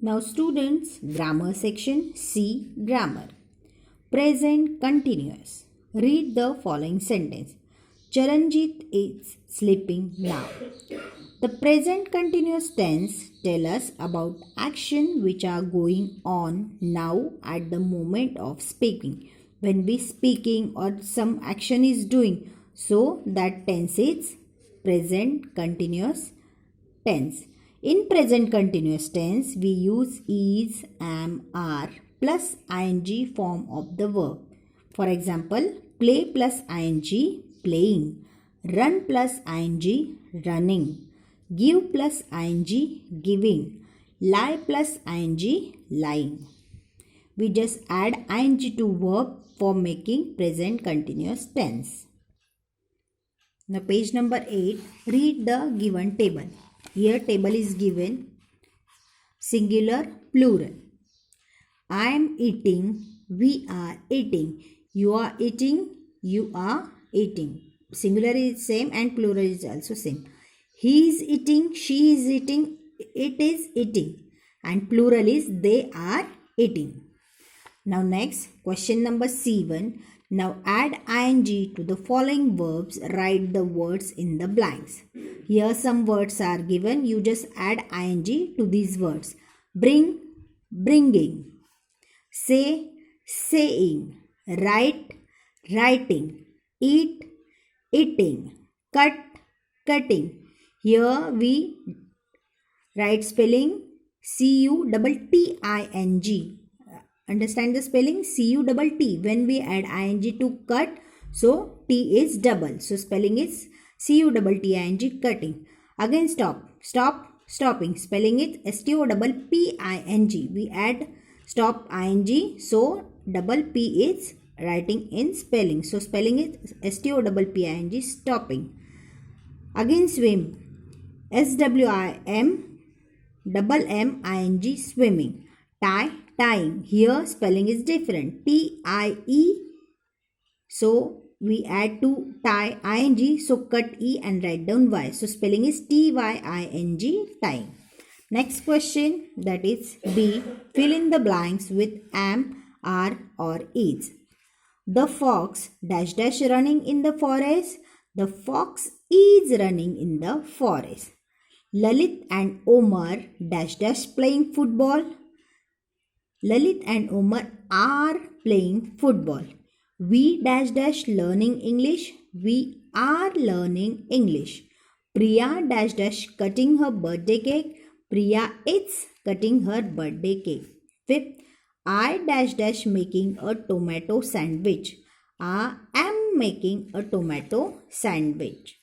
Now students, grammar section, C. Grammar. Present continuous. Read the following sentence. Charanjit is sleeping now. The present continuous tense tell us about action which are going on now at the moment of speaking. When we speaking or some action is doing, so that tense is present continuous tense. In present continuous tense, we use is, am, are plus ing form of the verb. For example, play plus ing, playing. Run plus ing, running. Give plus ing, giving. Lie plus ing, lying. We just add ing to verb for making present continuous tense. Now page number 8, read the given table. Here table is given singular, plural. I am eating, we are eating. You are eating, you are eating. Singular is same and plural is also same. He is eating, she is eating, it is eating. And plural is they are eating. Now next, question number 7. Now add ing to the following verbs. Write the words in the blanks. Here some words are given. You just add ing to these words. Bring, bringing. Say, saying. Write, writing. Eat, eating. Cut, cutting. Here we write spelling CUTTING. Understand the spelling CUTT. When we add ing to cut, so T is double. So spelling is CUTTING, cutting. Again stop, stop, stopping. Spelling is STOPPING. We add stop ing, so double P is writing in spelling. So spelling is STOPPING, stopping. Again swim, SWIMMING, swimming. Tie, tying. Here spelling is different. TIE. So we add to tie ing. So cut E and write down Y. So spelling is TYING, tying. Next question, that is B. Fill in the blanks with am, are or is. The fox dash dash running in the forest. The fox is running in the forest. Lalit and Omar dash dash playing football. Lalit and Omar are playing football. We dash dash learning English. We are learning English. Priya dash dash cutting her birthday cake. Priya is cutting her birthday cake. Fifth, I dash dash making a tomato sandwich. I am making a tomato sandwich.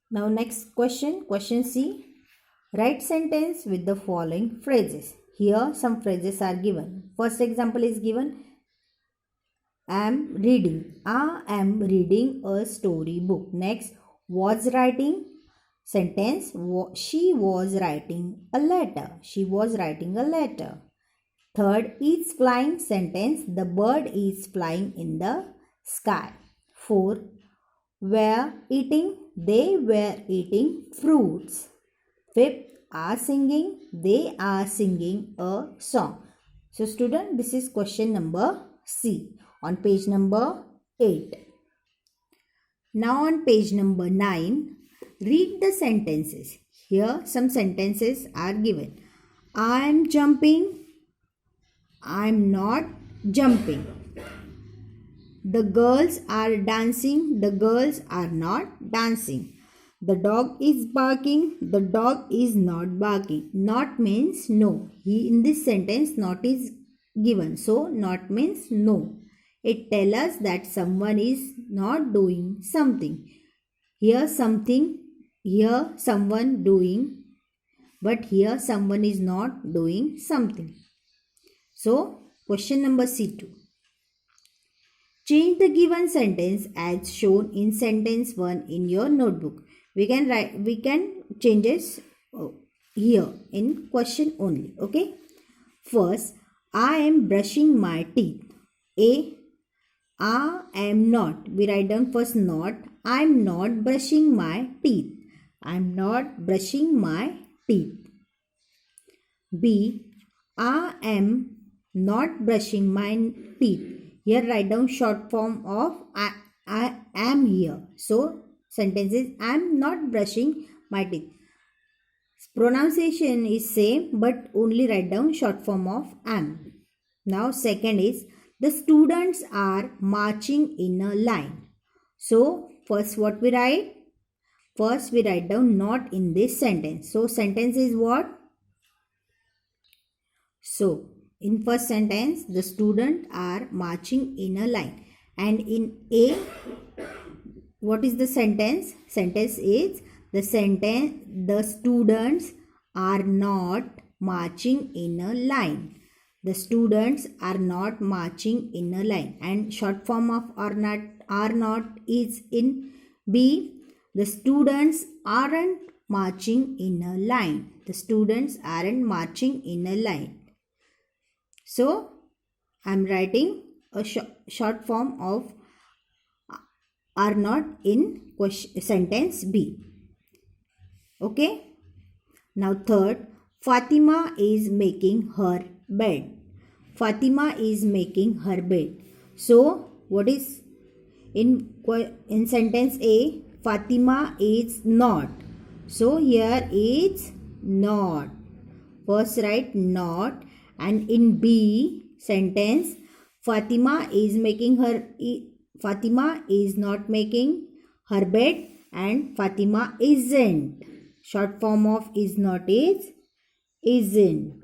Now next question, question C. Write sentence with the following phrases. Here some phrases are given. First example is given. Am reading. I am reading a story book. Next, was writing. Sentence, she was writing a letter. She was writing a letter. Third, is flying. Sentence, the bird is flying in the sky. Fourth, were eating. They were eating fruits. Fifth, are singing. They are singing a song. So student, this is question number C on page number 8. Now on page number 9, read the sentences. Here some sentences are given. I am jumping. I am not jumping. The girls are dancing. The girls are not dancing. The dog is barking. The dog is not barking. Not means no. In this sentence, not is given. So, not means no. It tells us that someone is not doing something. Here something, here someone doing, but here someone is not doing something. So, question number C2. Change the given sentence as shown in sentence 1 in your notebook. We can change this here in question only. Okay. First, I am brushing my teeth. A. I am not. We write down first not. I am not brushing my teeth. I am not brushing my teeth. B. I am not brushing my teeth. Here write down short form of I am here. So sentence is I am not brushing my teeth. Pronunciation is same but only write down short form of am. Now second is the students are marching in a line. So first what we write? First we write down not in this sentence. So sentence is what? So in first sentence the students are marching in a line. And in A, what is the sentence? Sentence is the students are not marching in a line. The students are not marching in a line. And short form of are not is in B. The students aren't marching in a line. The students aren't marching in a line. So I am writing a short form of are not in sentence B. Okay. Now third, Fatima is making her bed. Fatima is making her bed. So what is in sentence A? Fatima is not. So here is not. First write not. And in B sentence, Fatima is not making her bed and Fatima isn't. Short form of is not is isn't.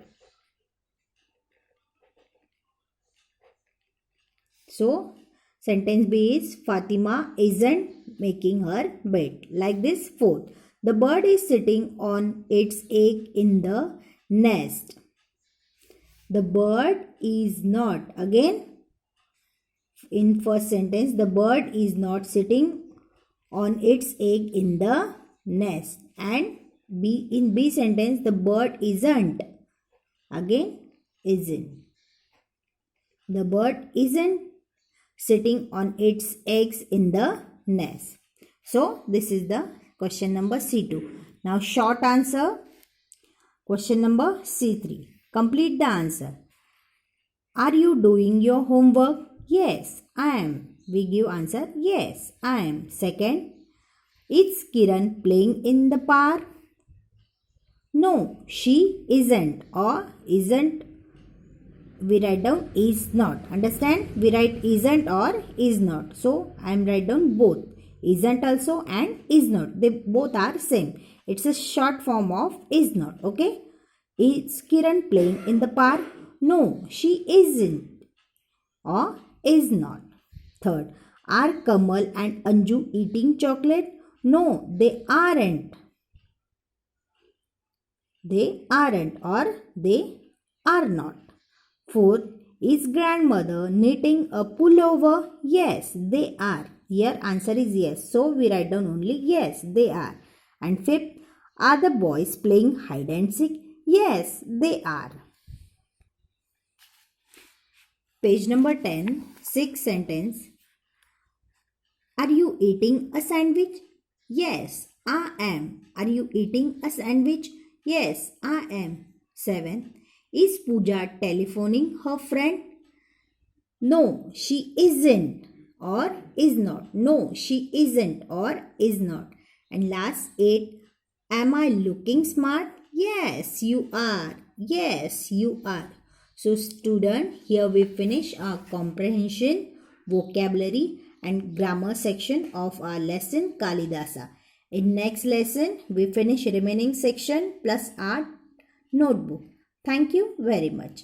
So sentence B is Fatima isn't making her bed. Like this. Fourth, the bird is sitting on its egg in the nest. The bird is not. Again, in first sentence, the bird is not sitting on its egg in the nest. And in B sentence, the bird isn't. Again, isn't. The bird isn't sitting on its eggs in the nest. So, this is the question number C2. Now, short answer. Question number C3. Complete the answer. Are you doing your homework? Yes, I am. We give answer. Yes, I am. Second, is Kiran playing in the park? No, she isn't. Or isn't. We write down is not. Understand? We write isn't or is not. So, I am write down both. Isn't also and is not. They both are same. It's a short form of is not. Okay? Is Kiran playing in the park? No, she isn't. Or is not. Third, are Kamal and Anju eating chocolate? No, they aren't. They aren't or they are not. Fourth, is grandmother knitting a pullover? Yes, they are. Here answer is yes. So we write down only yes, they are. And fifth, are the boys playing hide and seek? Yes, they are. Page number 10, sixth sentence. Are you eating a sandwich? Yes, I am. Are you eating a sandwich? Yes, I am. 7. Is Pooja telephoning her friend? No, she isn't or is not. No, she isn't or is not. And last 8. Am I looking smart? Yes, you are. Yes, you are. So student, here we finish our comprehension, vocabulary and grammar section of our lesson Kalidasa. In next lesson, we finish remaining section plus our notebook. Thank you very much.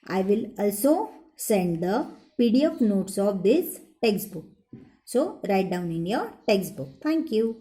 I will also send the PDF notes of this textbook. So write down in your textbook. Thank you.